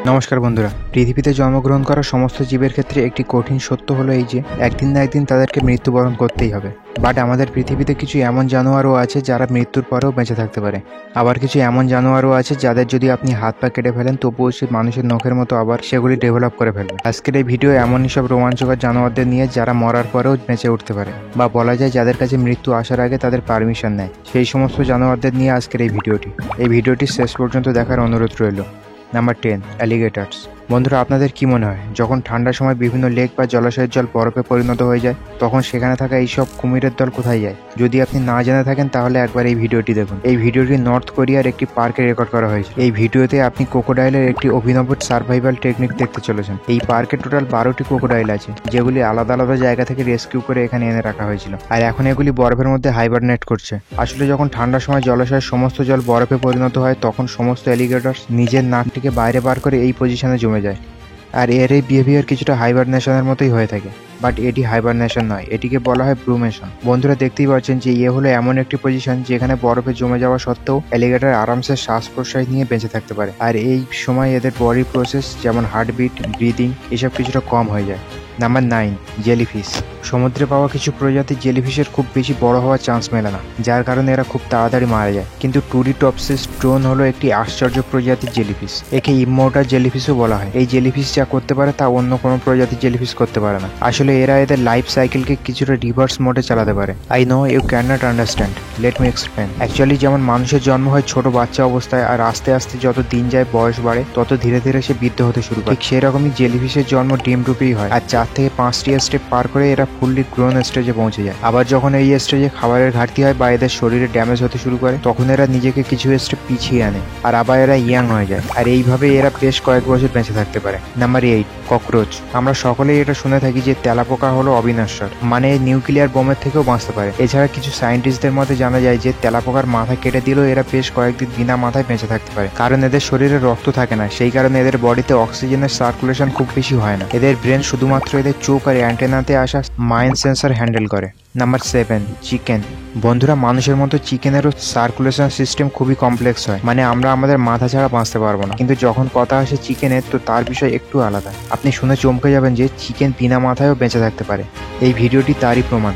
নমস্কার বন্ধুরা, পৃথিবীতে জন্মগ্রহণ করা সমস্ত জীবের ক্ষেত্রে একটি কঠিন সত্য হলো এই যে একদিন না একদিন তাদেরকে মৃত্যুবরণ করতেই হবে। বাট আমাদের পৃথিবীতে কিছু এমন জানোয়ারও আছে যারা মৃত্যুর পরেও বেঁচে থাকতে পারে। আবার কিছু এমন জানোয়ারও আছে যাদের যদি আপনি হাত পা কেটে ফেলেন তবুও সে মানুষের নখের মতো আবার সেগুলি ডেভেলপ করে ফেলবে। আজকের এই ভিডিও এমনই সব রোমাঞ্চকর জানোয়ারদের নিয়ে যারা মরার পরেও বেঁচে উঠতে পারে, বা বলা যায় যাদের কাছে মৃত্যু আসার আগে তাদের পারমিশন নেয়, সেই সমস্ত জানোয়ারদের নিয়ে আজকের এই ভিডিওটি শেষ পর্যন্ত দেখার অনুরোধ রইল। নাম্বার 10, অ্যালিগেটরস। বন্ধুরা, আপনাদের কি মনে হয় যখন ঠান্ডার সময় বিভিন্ন লেক বা জলাশয়ের জল বরফে পরিণত হয়ে যায় তখন সেখানে থাকা এইসব কুমিরের দল কোথায় যায়? যদি আপনি না জেনে থাকেন তাহলে একবার এই ভিডিওটি দেখুন। এই ভিডিওটি নর্থ কোরিয়ার একটি পার্কে রেকর্ড করা হয়েছে। এই ভিডিওতে আপনি ক্রোকোডাইলের একটি অভিনব সার্ভাইভাল টেকনিক দেখতে চলেছেন। এই পার্কে টোটাল 12টি ক্রোকোডাইল আছে, যেগুলি আলাদা আলাদা জায়গা থেকে রেস্কিউ করে এখানে এনে রাখা হয়েছিল, আর এখন এগুলি বরফের মধ্যে হাইবারনেট করছে। আসলে যখন ঠান্ডার সময় জলাশয়ের সমস্ত জল বরফে পরিণত হয় তখন সমস্ত অ্যালিগেটরস নিজের নাকটিকে বাইরে বার করে এই পজিশনে জমে যায়, আর এর এই বিহেভিয়ার কিছুটা হাইবারনেশনের মতোই হয়ে থাকে। বাট এটি হাইবারনেশন নয়, এটিকে বলা হয় ব্রুমেশন। বন্ধুরা, দেখতেই পাচ্ছেন যে হলো এমন একটি পজিশন যেখানে বরফে জমে যাওয়া সত্ত্বেও অ্যালিগেটর আরামসে শ্বাস প্রশ্বাস নিয়ে বেঁচে থাকতে পারে, আর এই সময় এদের বডি প্রসেস যেমন হার্টবিট, ব্রিদিং এসব কিছুটা কম হয়ে যায়। Number 9, jellyfish. সমুদ্রে পাওয়া কিছু প্রজাতির জেলিফিশের খুব বেশি বড় হওয়ার চান্স মেলে না, যার কারণে এরা খুব তাড়াতাড়ি মারা যায়। কিন্তু টুরিটপসিস ড্রোন হলো একটি আশ্চর্য প্রজাতির জেলিফিশ। একে ইমমর্টাল জেলিফিশও বলা হয়। এই জেলিফিশ যা করতে পারে তা অন্য কোনো প্রজাতির জেলিফিশ করতে পারে না। আসলে এরা এদের লাইফ সাইকেলকে কিছুটা রিভার্স মোডে চালাতে পারে। I know you can not understand, let me explain. Actually যেমন মানুষের জন্ম হয় ছোট বাচ্চা অবস্থায়, আর আস্তে আস্তে যত দিন যায় বয়স বাড়ে তত ধীরে ধীরে সে বৃদ্ধ হতে শুরু করে, ঠিক সেরকমই জেলিফিশের জন্ম ডিম রূপেই হয়, আর 4 থেকে 5টি স্টেপ পার করে এরা ফুললি গ্রোন স্টেজে পৌঁছে যায়। আবার যখন এই স্টেজে খাবারের ঘাটতি হয় বা এদের শরীরে ড্যামেজ হতে শুরু করে তখন এরা নিজেকে কিছু স্টেপ পিছিয়ে আনে, আর আবার এরা ইয়াং হয়ে যায়, আর এইভাবে এরা বেশ কয়েক বছর বেঁচে থাকতে পারে। Number 8, cockroach. আমরা সকলেই এটা শুনে থাকি যে তেলাপোকা হলো অবিনশ্বর, মানে নিউক্লিয়ার বোমের থেকেও বাঁচতে পারে। এছাড়া কিছু সায়েন্টিস্টদের মধ্যে জানা যায় যে তেলাপোকার মাথা কেটে দিলেও এরা বেশ কয়েকদিন বিনা মাথায় বেঁচে থাকতে পারে, কারণ এদের শরীরে রক্ত থাকে না, সেই কারণে এদের বডিতে অক্সিজেনের সার্কুলেশন খুব বেশি হয় না। এদের ব্রেন শুধুমাত্র এদের চোখ আর অ্যান্টেনাতে আসা মাইন্ড সেন্সর হ্যান্ডেল করে। Number 7, chicken. বন্ধুরা, মানুষের মতো চিকেনেরও সার্কুলেশন সিস্টেম খুবই কমপ্লেক্স হয়, মানে আমরা আমাদের মাথা ছাড়া বাঁচতে পারবো না। কিন্তু যখন কথা আসে চিকেনের, তো তার বিষয় একটু আলাদা। আপনি শুনে চমকে যাবেন যে চিকেন বিনা মাথায়ও বেঁচে থাকতে পারে। এই ভিডিওটি তারই প্রমাণ।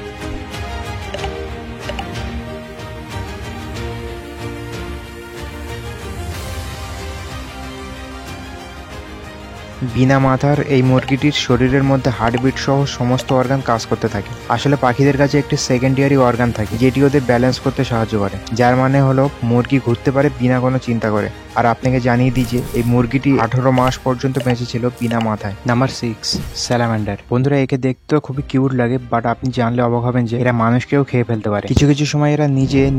বিনা মাথার এই মুরগিটির শরীরের মধ্যে হার্টবিট সহ সমস্ত অর্গান কাজ করতে থাকে। আসলে পাখিদের কাছে একটি সেকেন্ডারি অর্গান থাকে যেটি ওদের ব্যালেন্স করতে সাহায্য করে, যার মানে হলো মুরগি ঘুরতে পারে বিনা কোনো চিন্তা করে। আর আপনাকে জানিয়ে দিই যে এই মুরগিটি 18 মাস পর্যন্ত বেঁচে ছিল বিনা মাথায়। Number 6, salamander. বন্ধুরা, একে দেখতেও খুবই কিউট লাগে, বাট আপনি জানলে অবাক হবেন যে এরা মানুষকেও খেয়ে ফেলতে পারে। কিছু কিছু সময় এরা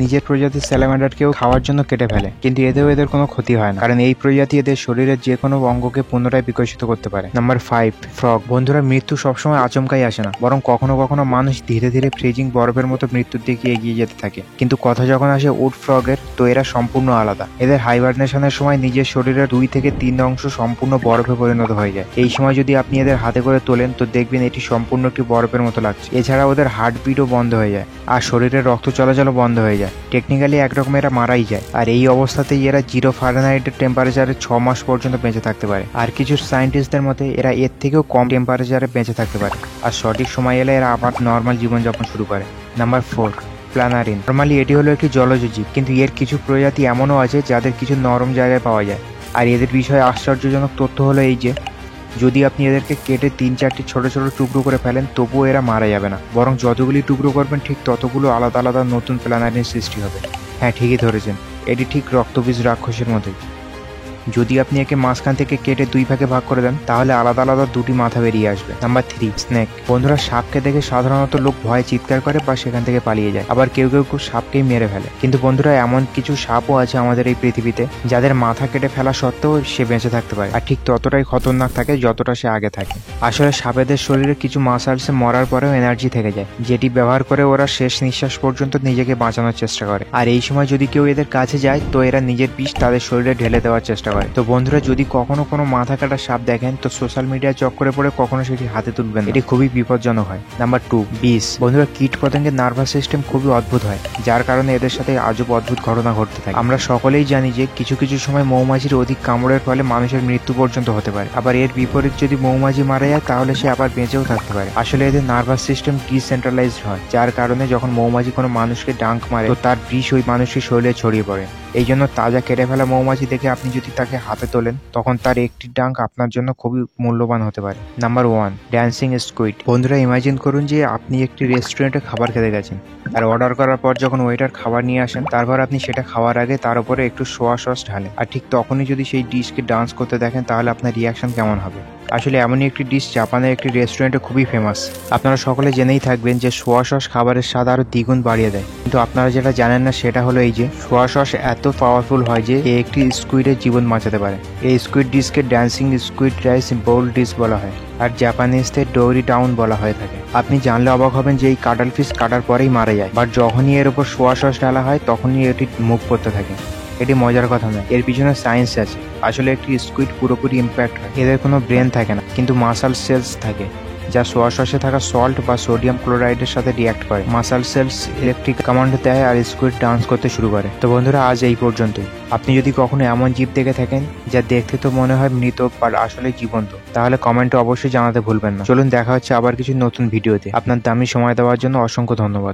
নিজের প্রজাতির স্যালামান্ডারকেও খাওয়ার জন্য কেটে ফেলে, কিন্তু এতেও এদের কোনো ক্ষতি হয় না, কারণ এই প্রজাতি এদের শরীরের যে কোনো অঙ্গকে পুনরায় বিকশিত করতে পারে। Number 5, frog. বন্ধুরা, মৃত্যু সবসময় আচমকাই আসে না, বরং কখনো কখনো মানুষ ধীরে ধীরে ফ্রিজিং বরফের মতো মৃত্যুর দিকে এগিয়ে যেতে থাকে। কিন্তু কথা যখন আসে উড ফ্রগের, তো এরা সম্পূর্ণ আলাদা। এদের হাইবারনেশনের সময় নিজের শরীরের 2 থেকে 3 অংশ সম্পূর্ণ বরফে পরিণত হয়ে যায়। এই সময় যদি আপনি এদের হাতে করে তোলেন তো দেখবেন এটি সম্পূর্ণ একটি বরফের মতো লাগছে। এছাড়া ওদের হার্টবিটও বন্ধ হয়ে যায়, আর শরীরের রক্ত চলাচলও বন্ধ হয়ে যায়। টেকনিক্যালি একরকম এরা মারাই যায়, আর এই অবস্থাতেই এরা 0 ফারেনহাইটের টেম্পারেচারে 6 মাস পর্যন্ত বেঁচে থাকতে পারে। আর কিছু সায়েন্টিস্টদের মতে এরা এর থেকেও কম টেম্পারেচারে বেঁচে থাকতে পারে, আর সঠিক সময় এলে এরা আবার নর্মাল জীবনযাপন শুরু করে। নাম্বার 4, প্ল্যানারিন। নর্মালি এটি হলো একটি জলজ জীব, কিন্তু এর কিছু প্রজাতি এমনও আছে যাদের কিছু নরম জায়গায় পাওয়া যায়। আর এদের বিষয়ে আশ্চর্যজনক তথ্য হলো এই যে যদি আপনি এদেরকে কেটে 3-4টি ছোট ছোট টুকরো করে ফেলেন তবুও এরা মারা যাবে না, বরং যতগুলি টুকরো করবেন ঠিক ততগুলো আলাদা আলাদা নতুন প্ল্যানারিন সৃষ্টি হবে। হ্যাঁ, ঠিকই ধরেছেন, এটি ঠিক রক্তবীজ রাক্ষসের মতোই। যদি আপনি একে মাঝখান থেকে কেটে 2 ভাগে ভাগ করে দেন তাহলে আলাদা আলাদা 2টি মাথা বেরিয়ে আসবে। Number 3, snake. বন্ধুরা, সাপকে দেখে সাধারণত লোক ভয়ে চিৎকার করে বা সেখান থেকে পালিয়ে যায়, আবার কেউ কেউ সাপকেই মেরে ফেলে। কিন্তু বন্ধুরা, এমন কিছু সাপও আছে আমাদের এই পৃথিবীতে যাদের মাথা কেটে ফেলা সত্ত্বেও সে বেঁচে থাকতে পারে, আর ঠিক ততটাই খতরনাক থাকে যতটা সে আগে থাকে। আসলে সাপেদের শরীরে কিছু মাসলসে মরার পরেও এনার্জি থেকে যায়, যেটি ব্যবহার করে ওরা শেষ নিঃশ্বাস পর্যন্ত নিজেকে বাঁচানোর চেষ্টা করে। আর এই সময় যদি কেউ এদের কাছে যায় তো এরা নিজের বিষ তাদের শরীরে ঢেলে দেওয়ার চেষ্টা করে। করে। তো বন্ধুরা, যদি কখনো কোনো মাথা কাটা সাপ দেখেন তো সোশ্যাল মিডিয়ায় চক্করে পড়ে কখনো সেটি হাতে তুলবেন না। এটি খুবই বিপজ্জনক হয়। নাম্বার 2, বিষ। বন্ধুরা, কীট পতঙ্গের নার্ভাস সিস্টেম খুবই অদ্ভুত হয়, যার কারণে এদের সাথে আজব অদ্ভুত ঘটনা ঘটতে থাকে। আমরা সকলেই জানি যে কিছু কিছু সময় মৌমাছির অধিক কামড়ের ফলে মানুষের মৃত্যু পর্যন্ত হতে পারে। আবার এর বিপরীত যদি মৌমাছি মারা যায় তাহলে সে আবার বেঁচেও থাকতে পারে। আসলে এদের নার্ভাস সিস্টেম ডিসেন্ট্রালাইজড হয়, যার কারণে যখন মৌমাছি কোনো মানুষকে ডাঙ্ক মারে তো তার বিষ ওই মানুষের শরীরে ছড়িয়ে পড়ে। এই জন্য তাজা কেটে ফেলা মৌমাছি দেখে আপনি যদি তাকে হাতে তোলেন তখন তার একটি ডাঙ্ক আপনার জন্য খুবই মূল্যবান হতে পারে। Number 1, dancing squid. বন্ধুরা, ইমাজিন করুন যে আপনি একটি রেস্টুরেন্টে খাবার খেতে গেছেন, আর অর্ডার করার পর যখন ওয়েটার খাবার নিয়ে আসেন তারপর আপনি সেটা খাওয়ার আগে তার উপরে একটু সোয়া সস ঢালেন, আর ঠিক তখনই যদি সেই ডিশকে ডান্স করতে দেখেন তাহলে আপনার রিয়াকশন কেমন হবে? আসলে এমনই একটি ডিশ জাপানের একটি রেস্টুরেন্টে খুবই ফেমাস। আপনারা সকলে জেনেই থাকবেন যে সোয়া সস খাবারের স্বাদ আরো দ্বিগুণ বাড়িয়ে দেয়, কিন্তু আপনারা যেটা জানেন না সেটা হলো এই যে সোয়া সস এত পাওয়ারফুল হয় যে একটি স্কুইডের জীবন বাঁচাতে পারে। এই স্কুইড ডিশকে dancing squid rice bowl dish বলা হয়, আর জাপানিজদের ডোরি টাউন বলা হয়ে থাকে। আপনি জানলে অবাক হবেন যে এই কাটাল ফিশ কাটার পরেই মারা যায়, বাট যখনই এর উপর সোয়া সস ঢালা হয় তখনই এটি মুভ করতে থাকে। এটি মজার কথা নয়, এর পিছনে সায়েন্স আছে। আসলে একটি স্কুইড পুরোপুরি ইম্প্যাক্ট হয়। এদের কোনো ব্রেন থাকে না, কিন্তু মাসাল সেলস থাকে, যা সোয়া সসে থাকা সল্ট বা সোডিয়াম ক্লোরাইডের সাথে রিঅ্যাক্ট করে। মাসাল সেলস ইলেকট্রিক কমান্ড দেয় আর স্কুইড ডান্স করতে শুরু করে। তো বন্ধুরা, আজ এই পর্যন্তই। আপনি যদি কখনো এমন জীব দেখে থাকেন যা দেখতে তো মনে হয় মৃত বাট আসলে জীবন্ত, তাহলে কমেন্টে অবশ্যই জানাতে ভুলবেন না। চলুন দেখা হচ্ছে আবার কিছু নতুন ভিডিওতে। আপনার দামি সময় দেওয়ার জন্য অসংখ্য ধন্যবাদ।